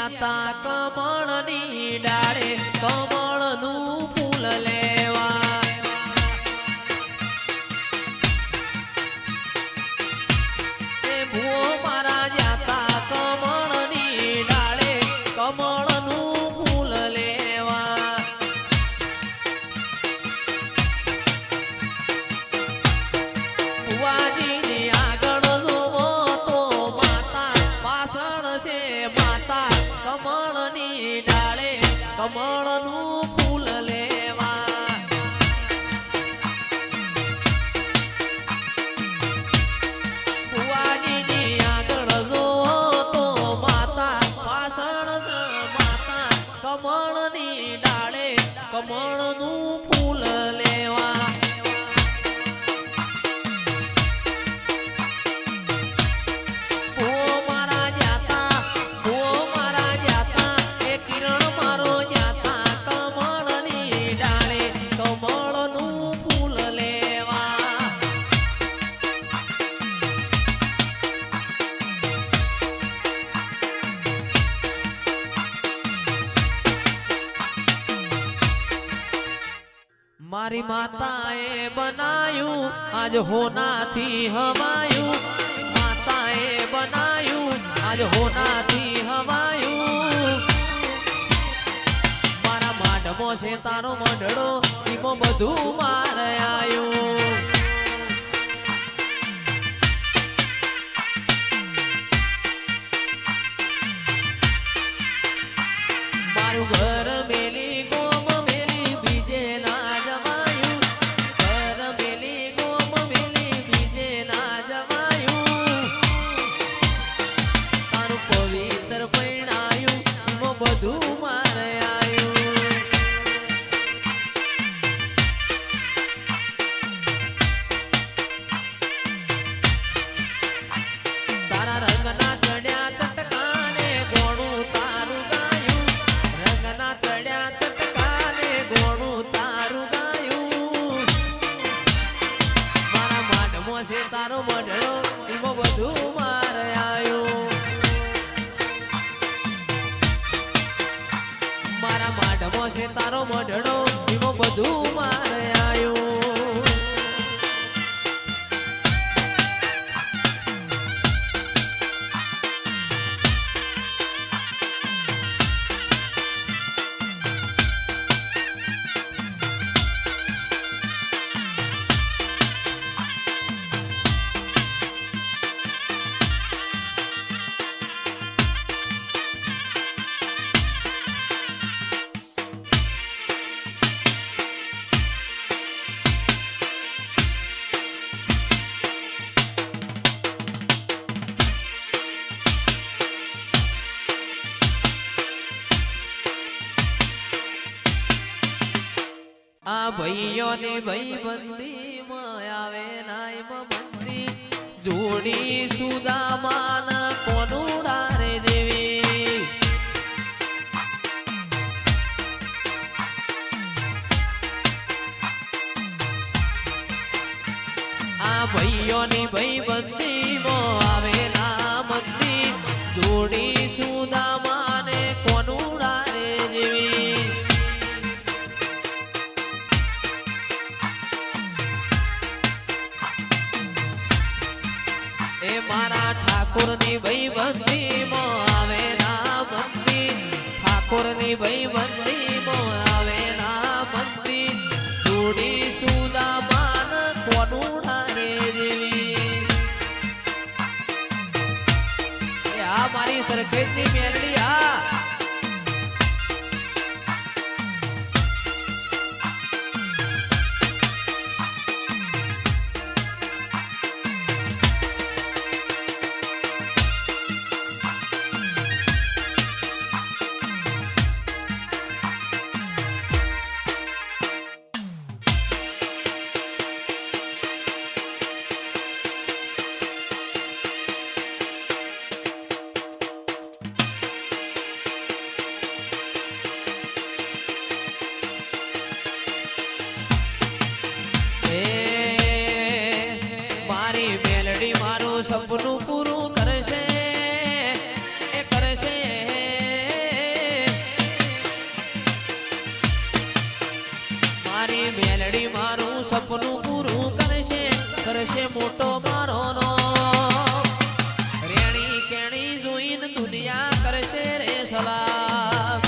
જ્યાતા કમળની ડાળે કમળનું ફૂલ લેવા એ ભૂવો મારા જ્યાતા કમળની ડાળે કમળનું ફૂલ લેવા ભુવાજીની આગળ જોવો તો માતા પાછળ છે માતા કમળની ડાળે કમળનું ફૂલ લેવા ભુવાજીની આગળ જોવો તો માતા પાછળ છે માતા કમળની ડાળે કમળનું ફૂલ લેવા ભૂવો મારા જાતા ભૂવો મારા જાતા એ કિરણ મારો જાતા કમળની ડાળે કમળનું ફૂલ લેવા મારી માતાએ બનાયું આજ હોનાથી હવાયું માતાએ બનાયું આજ હોનાથી હવાયું મારા માઢમો છે તારો મંડળો એમાં બધું મારે આયું મારું ઘર મેલી ગોમ મેલી બીજે ના જવાયું ઘર મેલી ગોમ મેલી બીજે ના જવાયું તારું પવિત્ર પૈણાયું એમાં બધું મારે આયું તારા રંગના ચડ્યા ચટકાને ગોણું તારું ગાયું રંગના ચડ્યા ચટકાને ગોણું તારું ગાયું મારા માઢમો છે તારો મંડળો એમાં બધું મારે આયું મારા માઢમો છે તારો મંડળો એમાં બધું મારે આયું આ ભાઈઓની ભાઈબંધી માં આવે નાય બંદી જોડી સુદામાન કોનુડારે દેવી આ ભાઈઓની ભાઈબંધી માં આવેલા મંદી જોડી સુદામાને કોનુડારે દેવી એ મારા ઠાકોરની ભાઈબંધી માં આવેલા મંદી ઠાકોરની ભાઈબંધી માં આવેલા મંદી જોડી સુદામાન કોનુડારે દેવી એ આ મારી સરખેજની મેરડી આ સપનું પૂરું કરશે એ કરશે સપનું પૂરું કરશે કરશે મોટો મારો નો રેણી કેણી જોઈને દુનિયા કરશે રે સલામ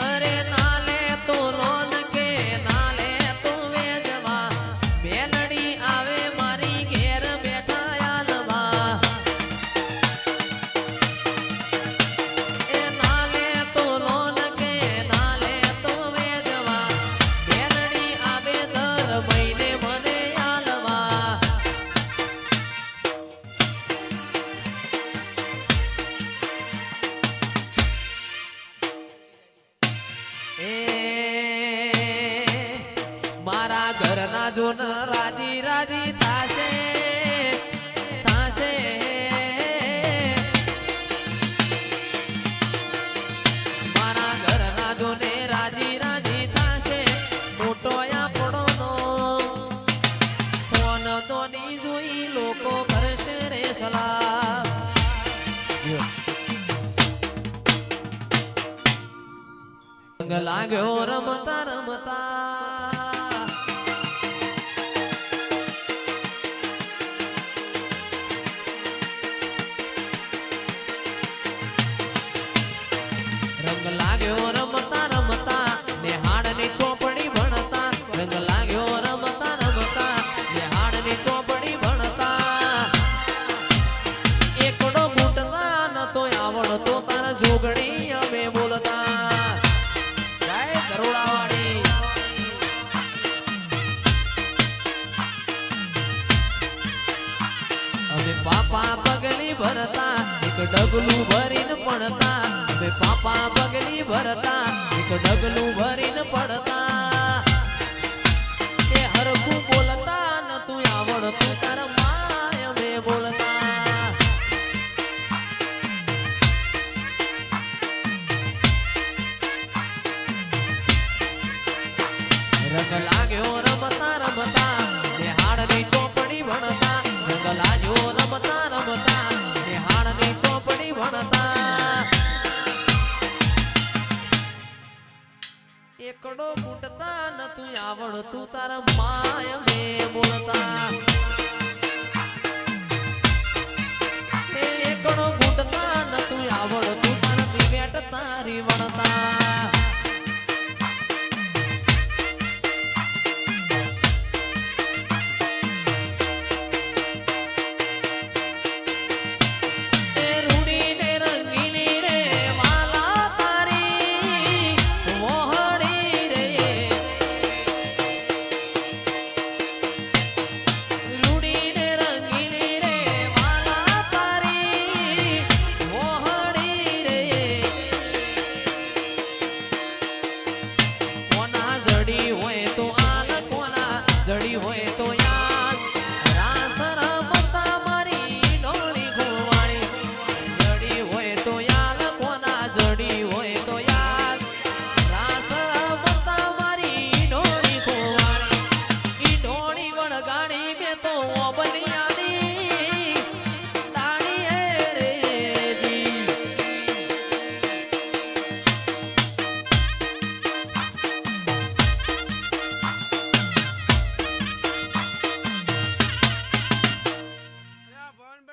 અરે નાલે તો લોન કે નાલે તો વેજવા બેલડી આવે મારી ઘેર બેઠા આલવા એ નાલે તો લોન કે નાલે તો વેજવા બેલડી આવે દર મહિને મને આલવા એ મારા ઘરના જોન રાજી રાજી થાશે થાશે મારા ઘરના જોને રાજી રાજી થાશે મોટો આપણો નો ફોન દોની જોઈ લોકો કરશે રે સલાહ રંગ લાગ્યો રમતા રમતા રંગ લાગ્યો રમતા રમતા નેહાડની ચોપડી ભણતા રંગ લાગ્યો રમતા રમતા નેહાડની ચોપડી ભણતા એકડો ઘૂંટતા નતો આવડતો તારા જોગણી અમે બોલતા અમે પાપા પગલી ભરતા એક ડગલું ભરીને પડતા અમે પાપા પગલી ભરતા એક ડગલું ભરીને પડતા એ હરખું બોલતા નતું આવડતું તાર માય અમે બોલતા રંગ લાગ્યો રમતા રમતા નેહાડની ચોપડી ભણતા રંગ લાગ્યો રમતા રમતા નેહાડની ચોપડી ભણતા એકડો ફૂટતા નતું આવડતું તારા માય મે બોલતા એકડો ફૂટતા નતું આવડતું તારા બેટ તારી વણતા